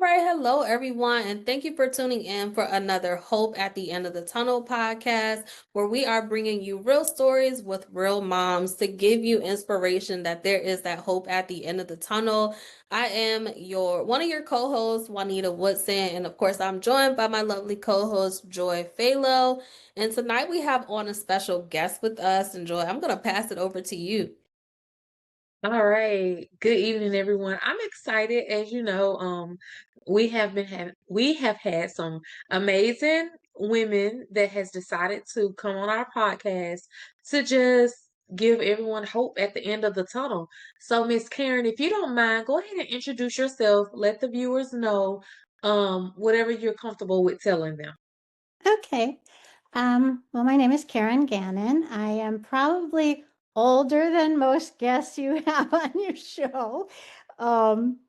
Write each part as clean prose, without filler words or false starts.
right, hello everyone, and thank you for tuning in for another Hope at the End of the Tunnel podcast, where we are bringing you real stories with real moms to give you inspiration that there is that hope at the end of the tunnel. I am your one of your co-hosts, Juanita Woodson, and of course, I'm joined by my lovely co-host Joy Phalo. And tonight we have on a special guest with us, and Joy, I'm gonna pass it over to you. All right. Good evening, everyone. I'm excited. As you know, we have had some amazing women that has decided to come on our podcast to just give everyone hope at the end of the tunnel. So, Miss Karen, if you don't mind, go ahead and introduce yourself. Let the viewers know whatever you're comfortable with telling them. Okay. Well, my name is Karen Ganon. I am probably older than most guests you have on your show. Um,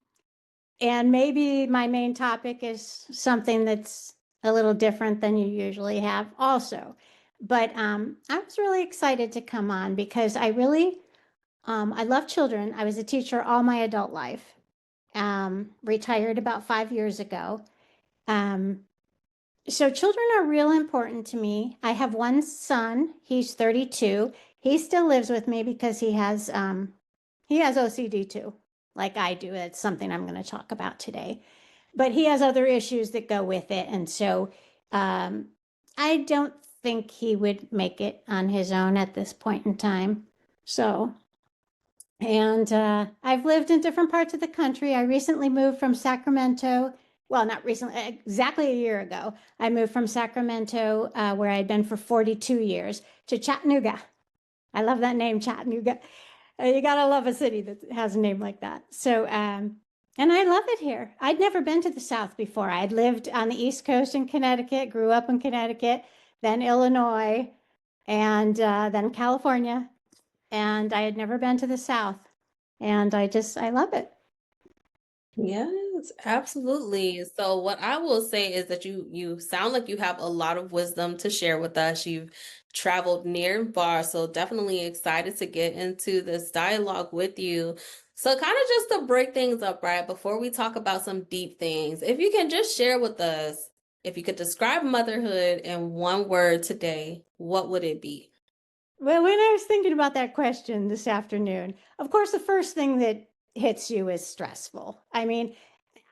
and maybe my main topic is something that's a little different than you usually have also. But I was really excited to come on because I love children. I was a teacher all my adult life, retired about 5 years ago. Um, so children are real important to me. I have one son. He's 32. He still lives with me because he has OCD too, like I do. It's something I'm going to talk about today. But he has other issues that go with it, and so um, I don't think he would make it on his own at this point in time. So, and I've lived in different parts of the country. I recently moved from Sacramento. Well, not recently, exactly a year ago. I moved from Sacramento, where I'd been for 42 years, to Chattanooga. I love that name, Chattanooga. You gotta love a city that has a name like that. So, and I love it here. I'd never been to the South before. I'd lived on the East Coast in Connecticut, grew up in Connecticut, then Illinois, and then California, and I had never been to the South, and I love it. Yes, absolutely. So what I will say is that you sound like you have a lot of wisdom to share with us. You've traveled near and far, so definitely excited to get into this dialogue with you. So kind of just to break things up, right, before we talk about some deep things, if you can just share with us, if you could describe motherhood in one word today, what would it be? Well, when I was thinking about that question this afternoon, of course, the first thing that hits you is stressful. I mean,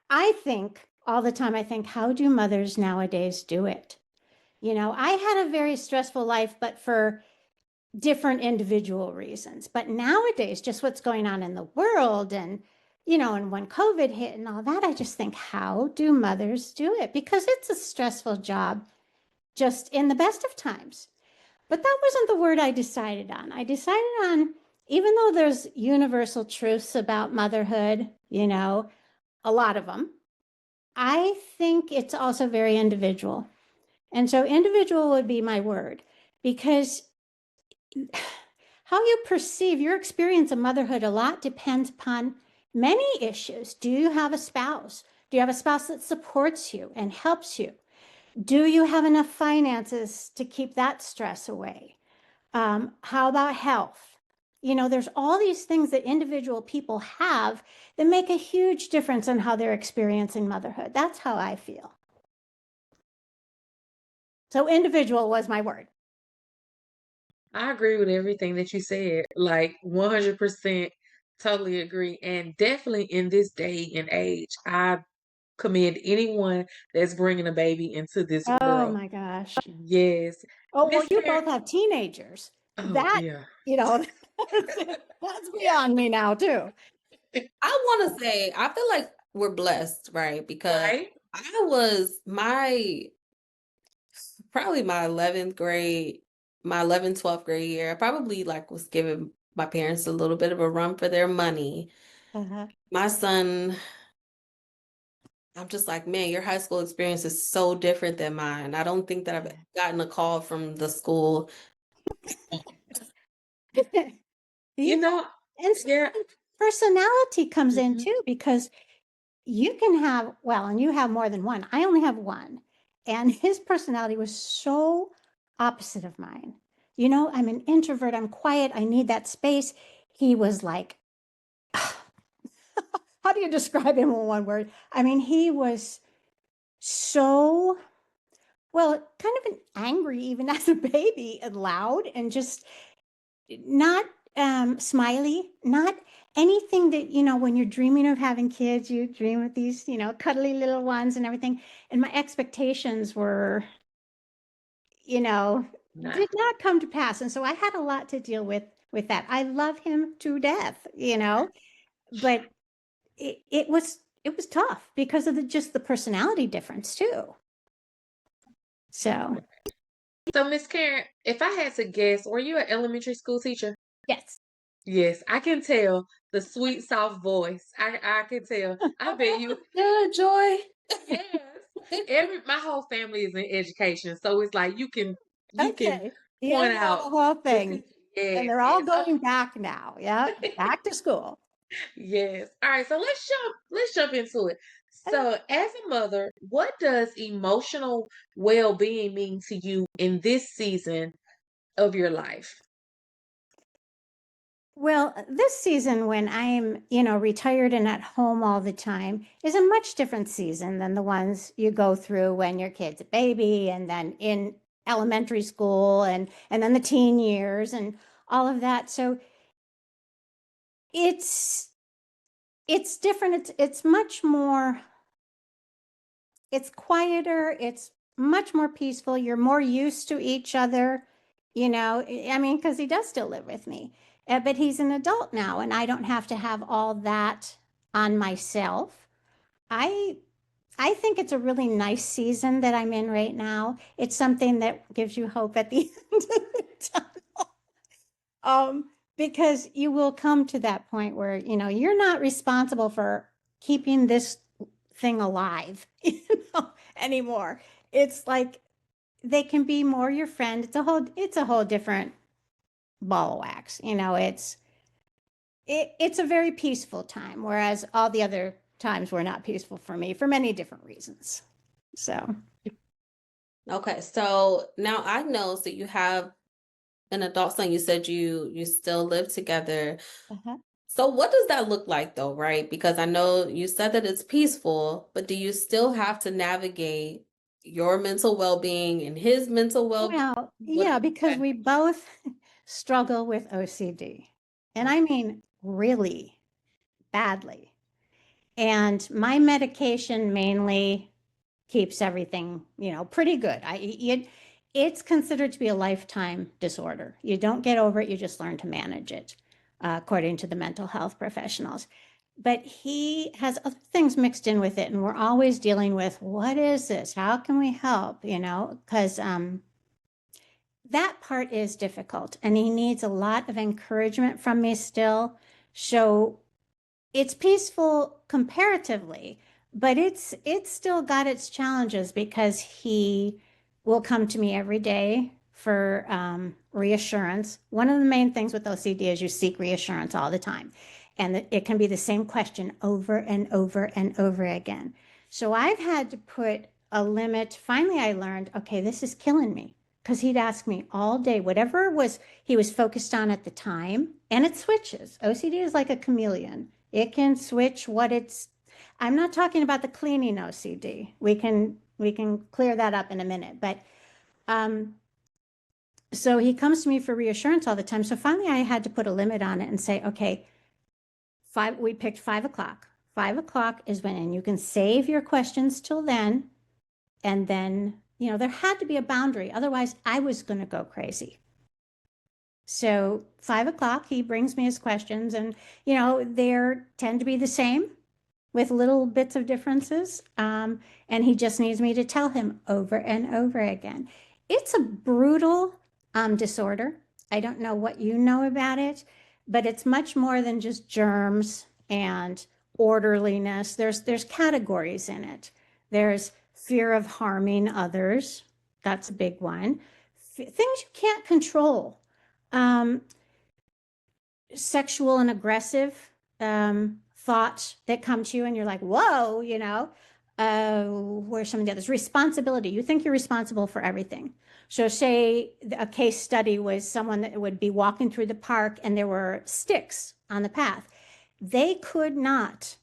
I think all the time, I think, how do mothers nowadays do it? I had a very stressful life, but for different individual reasons. But nowadays, just what's going on in the world and when COVID hit and all that, I just think, how do mothers do it? Because it's a stressful job just in the best of times. But that wasn't the word I decided on. I decided on, even though there's universal truths about motherhood, a lot of them, I think it's also very individual. And so individual would be my word because how you perceive your experience of motherhood a lot depends upon many issues. Do you have a spouse? Do you have a spouse that supports you and helps you? Do you have enough finances to keep that stress away? How about health? There's all these things that individual people have that make a huge difference in how they're experiencing motherhood. That's how I feel. So individual was my word. I agree with everything that you said, like 100% totally agree. And definitely in this day and age, I commend anyone that's bringing a baby into this Oh world. my gosh. Yes. Oh, well, Miss you Karen, both have teenagers. oh That, yeah. that's beyond me now too. I want to say, I feel like we're blessed, right? Because Right? I was probably my 11th grade, my 11th, 12th grade year. I probably like was giving my parents a little bit of a run for their money. Uh-huh. My son, I'm just like, man, your high school experience is so different than mine. I don't think that I've gotten a call from the school. You Yeah. know, And yeah. personality comes in Mhm. too, because you can have, well, and you have more than one. I only have one. And his personality was so opposite of mine. I'm an introvert, I'm quiet, I need that space. He was like, how do you describe him in one word? I mean, he was so, well, kind of an angry even as a baby, and loud, and just not smiley, not anything that, when you're dreaming of having kids, you dream of these, cuddly little ones and everything. And my expectations were, Not did not come to pass. And so I had a lot to deal with that. I love him to death, but it was tough because of just the personality difference too. So, so, Miss Karen, if I had to guess, were you an elementary school teacher? yes. Yes, I can tell the sweet, soft voice. I can tell. I bet you. Yeah, Joy. Yes. My whole family is in education, so it's like you can Okay. You point know out the whole the thing. And yes, they're all yes. going back now. Yeah. Back to school. Yes. All right, so let's jump into it. So, as a mother, what does emotional well-being mean to you in this season of your life? Well, this season when I'm, retired and at home all the time is a much different season than the ones you go through when your kid's a baby and then in elementary school and then the teen years and all of that. So it's it's different. It's much more, it's quieter, it's much more peaceful. You're more used to each other, I mean, because he does still live with me, but he's an adult now, and I don't have to have all that on myself. I I think it's a really nice season that I'm in right now. It's something that gives you hope at the end of the tunnel. Because you will come to that point where, you're not responsible for keeping this thing alive, anymore. It's like they can be more your friend. It's a whole different ball of wax. It's a very peaceful time, whereas all the other times were not peaceful for me for many different reasons. So, Okay, so now I know that you have an adult son. You said you still live together. uh-huh. So what does that look like though, right? Because I know you said that it's peaceful, but do you still have to navigate your mental well-being and his mental well-being? Well, What yeah, because we both struggle with OCD. And I mean, really badly. And my medication mainly keeps everything, pretty good. It's considered to be a lifetime disorder. You don't get over it, you just learn to manage it, according to the mental health professionals. But he has other things mixed in with it, and we're always dealing with, what is this? How can we help? Because that part is difficult, and he needs a lot of encouragement from me still. So it's peaceful comparatively, but it's still got its challenges because he will come to me every day for reassurance. One of the main things with OCD is you seek reassurance all the time, and it can be the same question over and over and over again. So I've had to put a limit. Finally, I learned, okay, this is killing me, because he'd ask me all day, whatever he was focused on at the time, and it switches. OCD is like a chameleon. It can switch what it's. I'm not talking about the cleaning OCD. We can clear that up in a minute. But so he comes to me for reassurance all the time. So finally, I had to put a limit on it and say, okay, we picked 5 o'clock. 5 o'clock is when, and you can save your questions till then. And then, there had to be a boundary. Otherwise, I was going to go crazy. So 5 o'clock, he brings me his questions, and they tend to be the same with little bits of differences. And he just needs me to tell him over and over again. It's a brutal disorder. I don't know what you know about it, but it's much more than just germs and orderliness. There's categories in it. There's fear of harming others. That's a big one. Things you can't control. Um, Sexual and aggressive thoughts that come to you, and you're like, whoa, where's some of the others? Responsibility. You think you're responsible for everything. So say a case study was someone that would be walking through the park and there were sticks on the path. They could not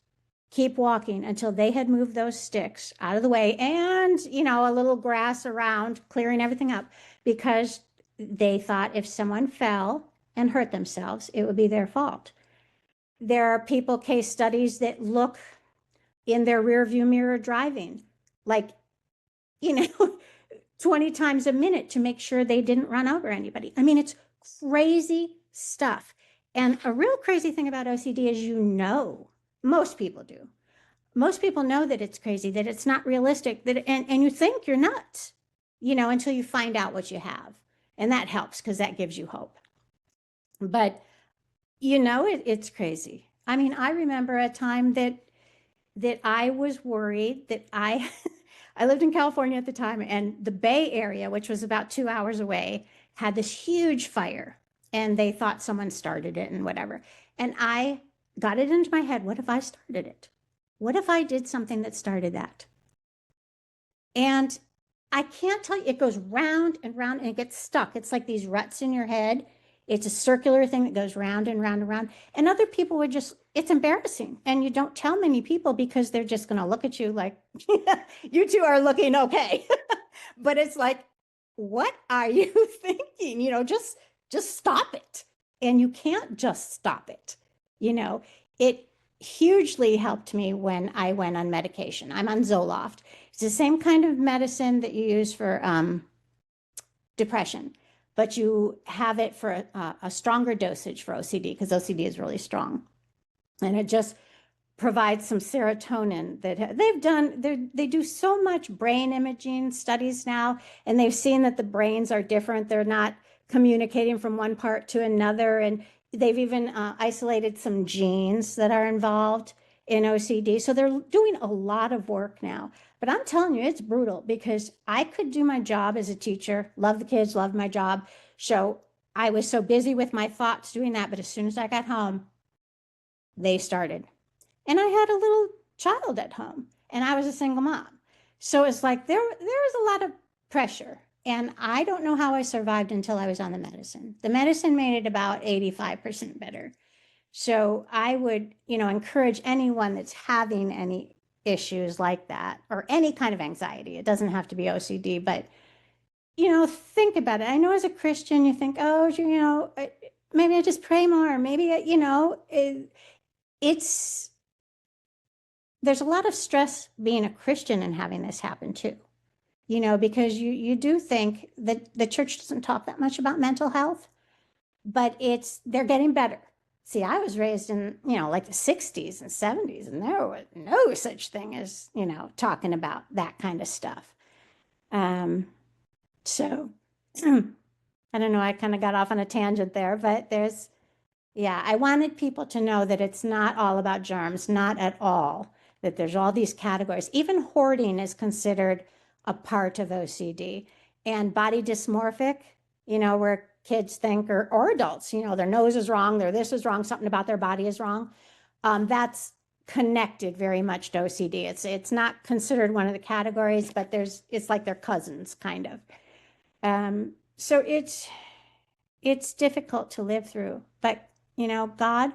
keep walking until they had moved those sticks out of the way and, a little grass around, clearing everything up, because they thought if someone fell and hurt themselves, it would be their fault. There are people, case studies, that look in their rear view mirror driving, like, 20 times a minute to make sure they didn't run over anybody. I mean, it's crazy stuff. And a real crazy thing about OCD is, most people do. Most people know that it's crazy, that it's not realistic, and you think you're nuts, until you find out what you have. And that helps, because that gives you hope. But, it's crazy. I mean, I remember a time that I was worried that I lived in California at the time, and the Bay Area, which was about 2 hours away, had this huge fire, and they thought someone started it and whatever. And I got it into my head, what if I started it? What if I did something that started that? And I can't tell you, it goes round and round and it gets stuck. It's like these ruts in your head. It's a circular thing that goes round and round and round. And other people would it's embarrassing. And you don't tell many people, because they're just going to look at you like, you two are looking okay. But it's like, what are you thinking? Just stop it. And you can't just stop it. It hugely helped me when I went on medication. I'm on Zoloft. It's the same kind of medicine that you use for depression, but you have it for a stronger dosage for OCD, because OCD is really strong. And it just provides some serotonin that they do so much brain imaging studies now, and they've seen that the brains are different. They're not communicating from one part to another. And they've even isolated some genes that are involved in OCD. So they're doing a lot of work now. But I'm telling you, it's brutal, because I could do my job as a teacher, love the kids, love my job. So I was so busy with my thoughts doing that. But as soon as I got home, they started. And I had a little child at home, and I was a single mom. So it's like there was a lot of pressure. And I don't know how I survived until I was on the medicine. The medicine made it about 85% better. So I would, encourage anyone that's having any issues like that, or any kind of anxiety. It doesn't have to be OCD, but, think about it. I know as a Christian, you think, oh, maybe I just pray more. Maybe, there's a lot of stress being a Christian and having this happen too. Because you do think that the church doesn't talk that much about mental health, but they're getting better. See, I was raised in, like the 60s and 70s, and there was no such thing as, talking about that kind of stuff. So I don't know, I kind of got off on a tangent there, but I wanted people to know that it's not all about germs, not at all, that there's all these categories. Even hoarding is considered a part of OCD. And body dysmorphic, where kids think, or adults, their nose is wrong, their this is wrong, something about their body is wrong. That's connected very much to OCD. It's not considered one of the categories, but it's like they're cousins, kind of. So it's difficult to live through, but God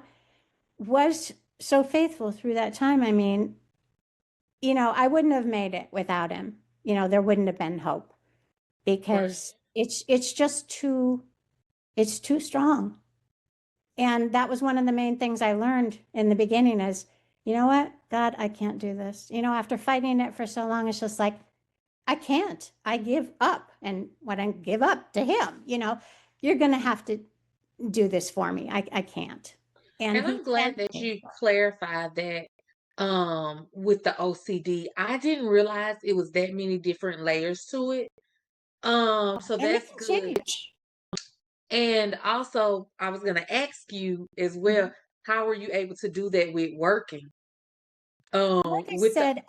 was so faithful through that time. I mean, I wouldn't have made it without him. There wouldn't have been hope, because it's just it's too strong. And that was one of the main things I learned in the beginning is, you know what, God, I can't do this. After fighting it for so long, it's just like, I can't, I give up. And when I give up to him, you're going to have to do this for me. I can't. And I'm glad that you clarified that with the OCD. I didn't realize it was that many different layers to it. So that's good. And also, I was going to ask you as well, how were you able to do that with working? Like I said,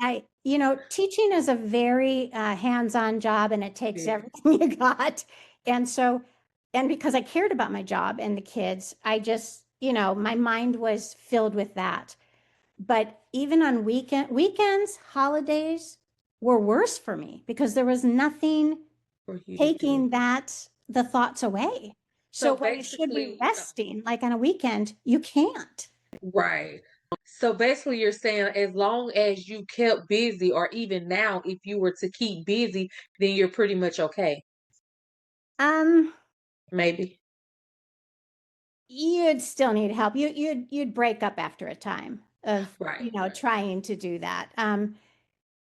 teaching is a very hands-on job, and it takes everything you got. And because I cared about my job and the kids, I just, my mind was filled with that. But even on weekends, holidays were worse for me, because there was nothing taking the thoughts away. So when you should be resting, like on a weekend, you can't. Right. So basically, you're saying as long as you kept busy, or even now, if you were to keep busy, then you're pretty much okay. Um, Maybe. you'd still need help. You'd break up after a time of, Right. trying to do that. I'm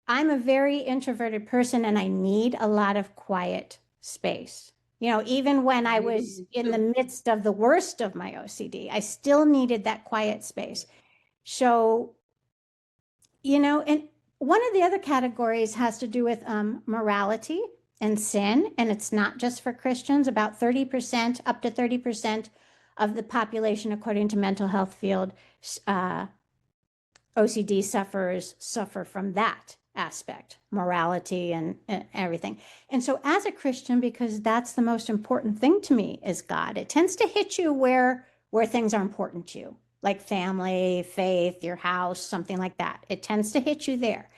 a very introverted person and I need a lot of quiet space. Even when I was Me in the too. midst of the worst of my OCD, I still needed that quiet space. So, and one of the other categories has to do with morality and sin. And it's not just for Christians. About 30%, up to 30% of the population, according to mental health field, uh, OCD sufferers suffer from that aspect, morality and everything. And so as a Christian, because that's the most important thing to me is God, it tends to hit you where things are important to you, like family, faith, your house, something like that. It tends to hit you there.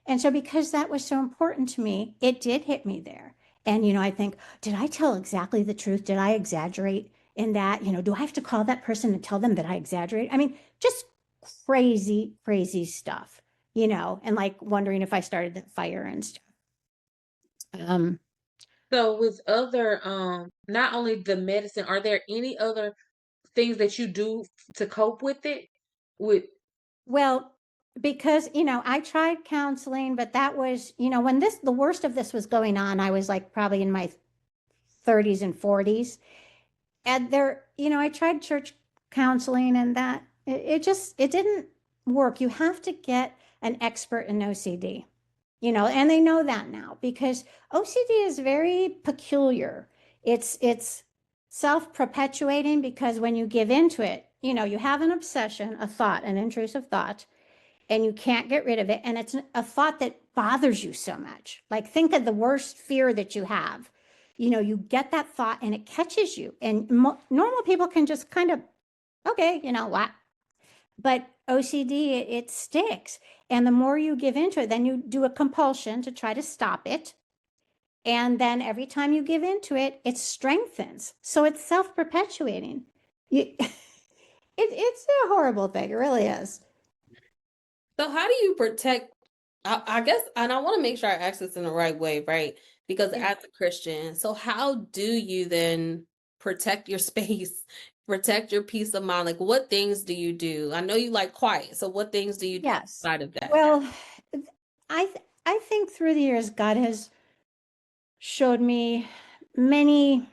And so because that was so important to me, it did hit me there. And I think, did I tell exactly the truth? Did I exaggerate in that? Do I have to call that person and tell them that I exaggerate? I mean, just crazy, crazy stuff, and like wondering if I started the fire and stuff. Um, So with other, not only the medicine, are there any other things that you do to cope with it? With well, because, I tried counseling, but that was, when the worst of this was going on, I was like probably in my 30s and 40s. And there, I tried church counseling and that it didn't work. You have to get an expert in OCD, and they know that now because OCD is very peculiar. It's self-perpetuating because when you give into it, you have an obsession, a thought, an intrusive thought, and you can't get rid of it. And it's a thought that bothers you so much. Like think of the worst fear that you have. You get that thought and it catches you. And normal people can just kind of, okay, what? But OCD, it sticks. And the more you give into it, then you do a compulsion to try to stop it. And then every time you give into it, it strengthens. So it's self perpetuating. It's a horrible thing. It really is. So how do you protect? I guess, and I want to make sure I ask this in the right way, right? Because Yeah. as a Christian, so how do you then protect your space, protect your peace of mind? Like, what things do you do? I know you like quiet, so what things do you do Yes. outside of that? Well, I think through the years, God has showed me many,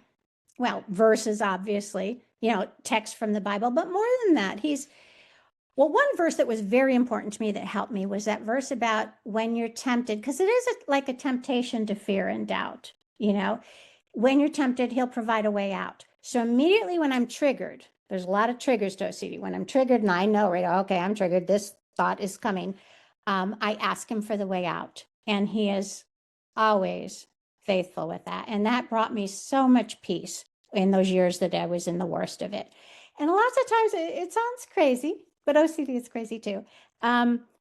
well, verses, obviously, text from the Bible, but more than that, well, one verse that was very important to me that helped me was that verse about when you're tempted, because it is like a temptation to fear and doubt, when you're tempted, he'll provide a way out. So immediately when I'm triggered, there's a lot of triggers to OCD. When I'm triggered and I know, right, okay, I'm triggered, this thought is coming, I ask him for the way out. And he is always faithful with that. And that brought me so much peace in those years that I was in the worst of it. And lots of times it sounds crazy, but OCD is crazy too.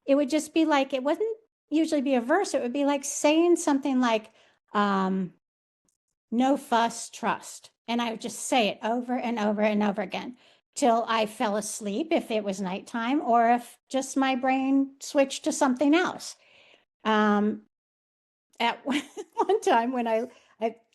It would just be like, it wouldn't usually be a verse. It would be like saying something like, no fuss, trust. And I would just say it over and over and over again till I fell asleep if it was nighttime or if just my brain switched to something else. At one time when I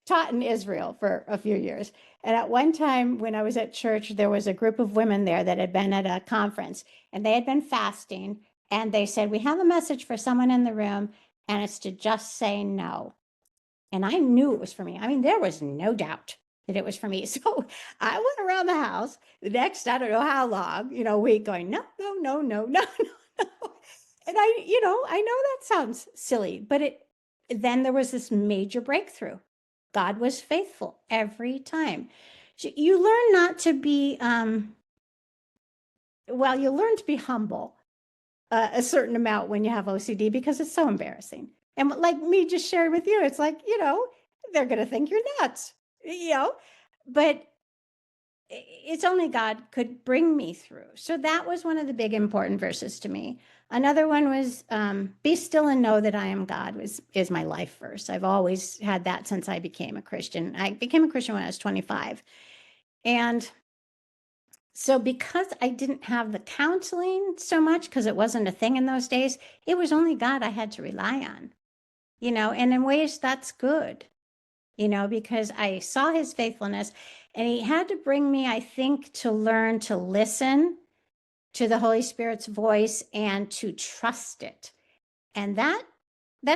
taught in Israel for a few years, and at one time when I was at church, there was a group of women there that had been at a conference and they had been fasting. And they said, we have a message for someone in the room, and it's to just say no. And I knew it was for me. I mean, there was no doubt that it was for me. So I went around the house the next, I don't know how long, week going, no, no, no, no, no, no, no. And I know that sounds silly, but then there was this major breakthrough. God was faithful every time. So you learn not to be, you learn to be humble a certain amount when you have OCD because it's so embarrassing. And like me just sharing with you, it's like, they're going to think you're nuts, but it's only God could bring me through. So that was one of the big important verses to me. Another one was be still and know that I am God is my life verse. I've always had that since I became a Christian. I became a Christian when I was 25. And So because I didn't have the counseling so much, because it wasn't a thing in those days, it was only God I had to rely on, and in ways that's good, because I saw his faithfulness, and he had to bring me, I think, to learn to listen to the Holy Spirit's voice and to trust it. And that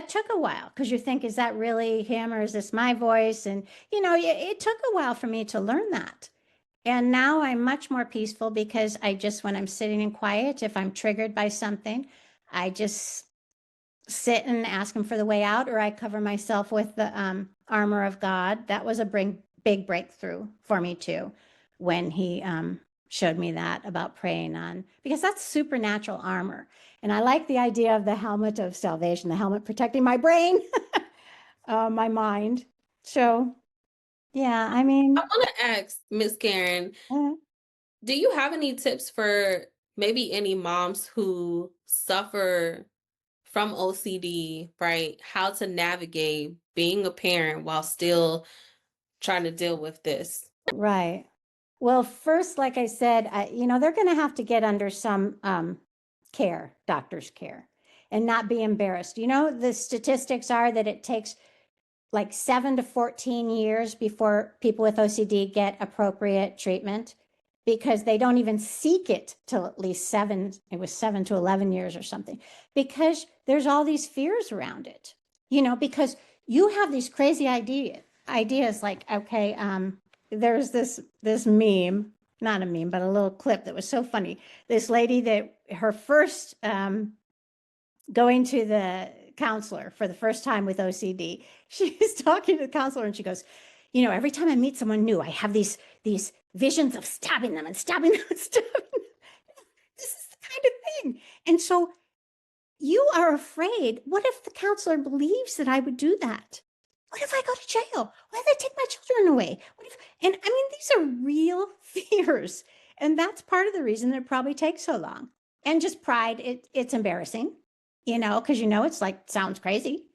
took a while, because you think, is that really him or is this my voice? And, it took a while for me to learn that. And now I'm much more peaceful, because when I'm sitting in quiet, if I'm triggered by something, I just sit and ask him for the way out, or I cover myself with the armor of God. That was a big breakthrough for me too, when he showed me that about praying on, because that's supernatural armor. And I like the idea of the helmet of salvation, the helmet protecting my brain, my mind. So, yeah, I I mean, want to ask Miss Karen, uh, do you have any tips for maybe any moms who suffer from OCD, right? How to navigate being a parent while still trying to deal with this? right. Well, first, like I said, they're going to have to get under some care, doctor's care, and not be embarrassed. The statistics are that it takes like 7 to 14 years before people with OCD get appropriate treatment, because they don't even seek it till at least 7 to 11 years or something, because there's all these fears around it, because you have these crazy ideas like, okay, there's this meme, not a meme, but a little clip that was so funny. This lady that her first going to the counselor for the first time with OCD, she's talking to the counselor and she goes, every time I meet someone new, I have these visions of stabbing them and stabbing them and stabbing them. This is the kind of thing. And so you are afraid. What if the counselor believes that I would do that? What if I go to jail? What if they take my children away? And I mean, these are real fears. And that's part of the reason that it probably takes so long. And just pride, it's embarrassing, because it's like, sounds crazy.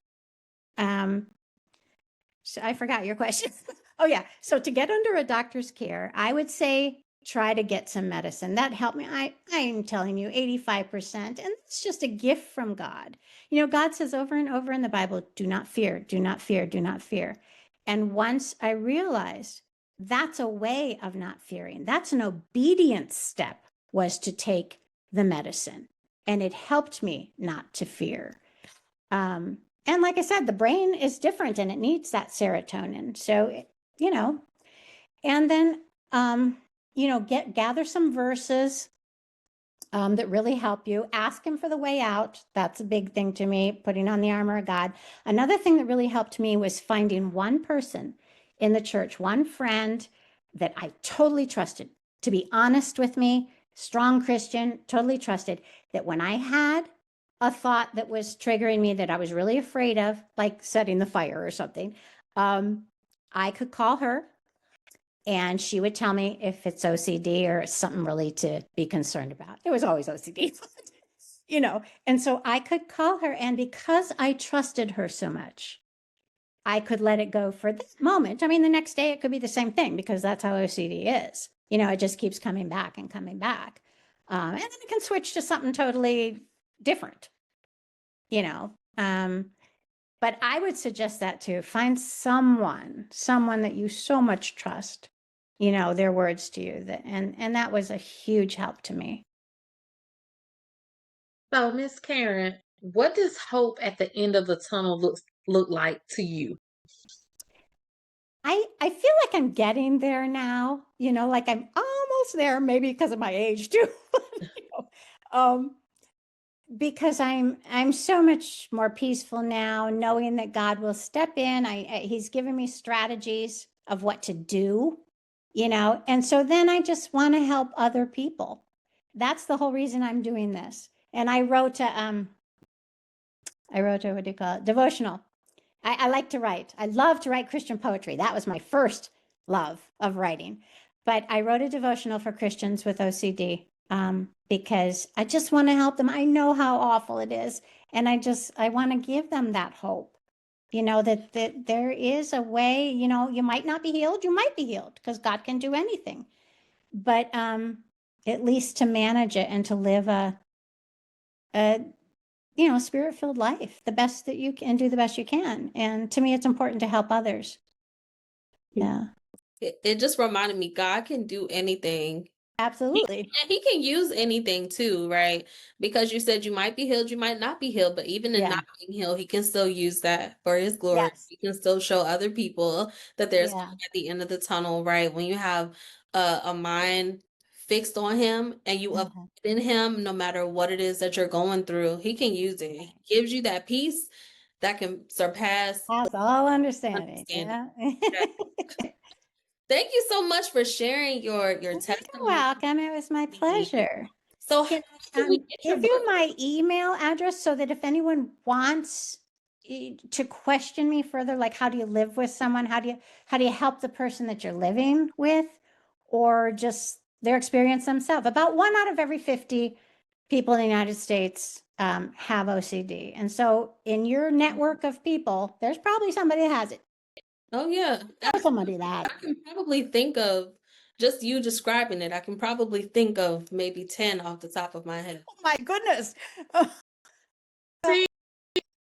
So I forgot your question. Oh yeah. So to get under a doctor's care, I would say try to get some medicine. That helped me. I'm telling you, 85%. And it's just a gift from God. God says over and over in the Bible, do not fear, do not fear, do not fear. And once I realized that's a way of not fearing, that's an obedience step, was to take the medicine. And it helped me not to fear. And like I said, the brain is different and it needs that serotonin. So, and then, gather some verses that really help you. Ask him for the way out. That's a big thing to me, putting on the armor of God. Another thing that really helped me was finding one person in the church, one friend that I totally trusted to be honest with me, strong Christian, totally trusted, that when I had a thought that was triggering me that I was really afraid of, like setting the fire or something, I could call her and she would tell me if it's OCD or something really to be concerned about. It was always OCD, and so I could call her. And because I trusted her so much, I could let it go for this moment. I mean, the next day it could be the same thing, because that's how OCD is. It just keeps coming back and coming back. And then it can switch to something totally different, you know. But I would suggest that too. Find someone that you so much trust, their words to you. And that was a huge help to me. So, Miss Karen, what does hope at the end of the tunnel look like to you? I feel like I'm getting there now, like I'm almost there, maybe because of my age too. um, because I'm so much more peaceful now, knowing that God will step in. He's given me strategies of what to do, and so then I just want to help other people. That's the whole reason I'm doing this. And I wrote a what do you call it, devotional. I like to write. I love to write Christian poetry. That was my first love of writing. But I wrote a devotional for Christians with OCD, because I just want to help them. I know how awful it is. And I want to give them that hope, that there is a way, you might not be healed. You might be healed, because God can do anything. But at least to manage it and to live a spirit-filled life, the best that you can, do the best you can. And to me, it's important to help others. Yeah, It just reminded me God can do anything. absolutely. And he can use anything too, right? Because you said you might be healed, you might not be healed, but even in Yeah. not being healed, he can still use that for his glory. Yes. He can still show other people that there's Yeah. hope at the end of the tunnel, right? When you have a mind fixed on him and you up in him, no matter what it is that you're going through, he can use it. He gives you that peace that can surpass That's all understanding. understanding. Yeah. Thank you so much for sharing your You're testimony. welcome. It was my pleasure. So Can how can we get your give you book? my email address so that if anyone wants to question me further, like how do you live with someone? How do you help the person that you're living with, or just their experience themselves? About 1 out of every 50 people in the United States have OCD. And so in your network of people, there's probably somebody that has it. Oh yeah. Or somebody that. I can probably think of just you describing it. I can probably think of maybe 10 off the top of my head. Oh my goodness. See,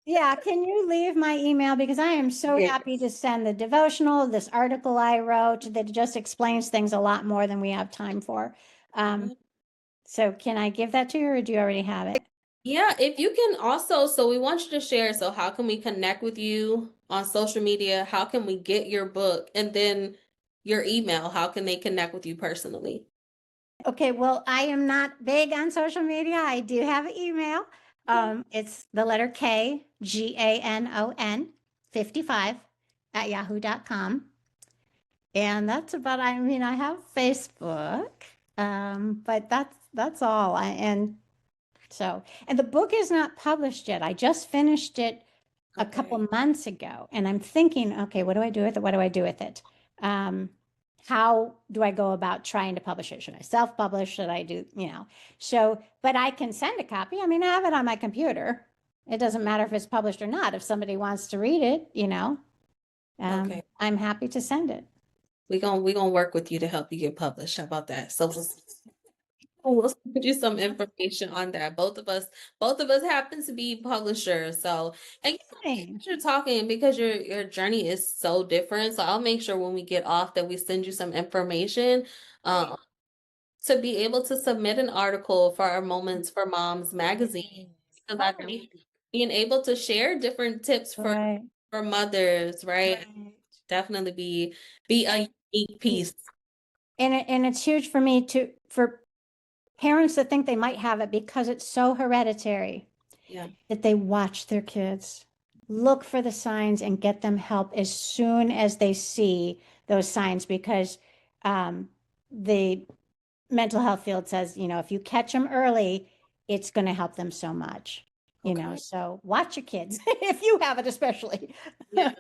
Yeah, can you leave my email? Because I am so Yes. happy to send the devotional, this article I wrote that just explains things a lot more than we have time for. So can I give that to you, or do you already have it? Yeah, if you can also, so we want you to share. So how can we connect with you on social media? How can we get your book? And then your email, how can they connect with you personally? Okay, well, I am not big on social media. I do have an email. It's the letter K, Ganon 55 at yahoo.com. And that's about, I mean, I have Facebook, but that's all. And the book is not published yet. I just finished it a couple months ago, and I'm thinking, okay, what do I do with it? What do I do with it? How do I go about trying to publish it? Should I self-publish? Should I do, so, but I can send a copy. I mean, I have it on my computer. It doesn't matter if it's published or not. If somebody wants to read it, Okay. I'm happy to send it. We're gonna work with you to help you get published. How about that? So we'll send you some information on that. Both of us happen to be publishers. So and you're talking because your journey is so different. So I'll make sure when we get off that we send you some information to be able to submit an article for our Moments for Moms magazine. Because I think being able to share different tips for mothers, right? Definitely be a unique piece. And it's huge for me for parents that think they might have it because it's so hereditary. Yeah. That they watch their kids, look for the signs, and get them help as soon as they see those signs, because the mental health field says, if you catch them early, it's going to help them so much. So watch your kids if you have it, especially. Yeah.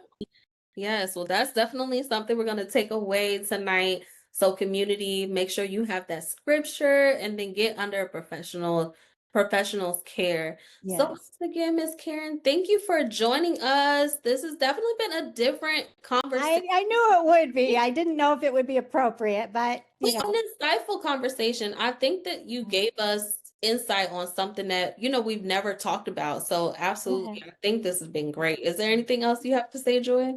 Yes, well, that's definitely something we're going to take away tonight. So community, make sure you have that scripture and then get under professional's care. So once again, Miss Karen, thank you for joining us. This has definitely been a different conversation. I knew it would be. I didn't know if it would be appropriate, but an insightful conversation. I think that you gave us insight on something that we've never talked about. So absolutely, I think this has been great. Is there anything else you have to say, Joy?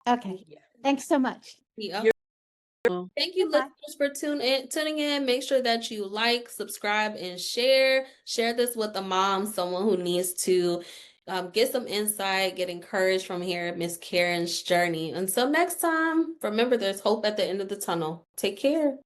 okay. Thanks so much. Yeah. You're Thank you, listeners, for tuning in. Make sure that you like, subscribe, and share. Share this with a mom, someone who needs to get some insight, get encouraged from here, Miss Karen's journey. Until next time, remember there's hope at the end of the tunnel. Take care.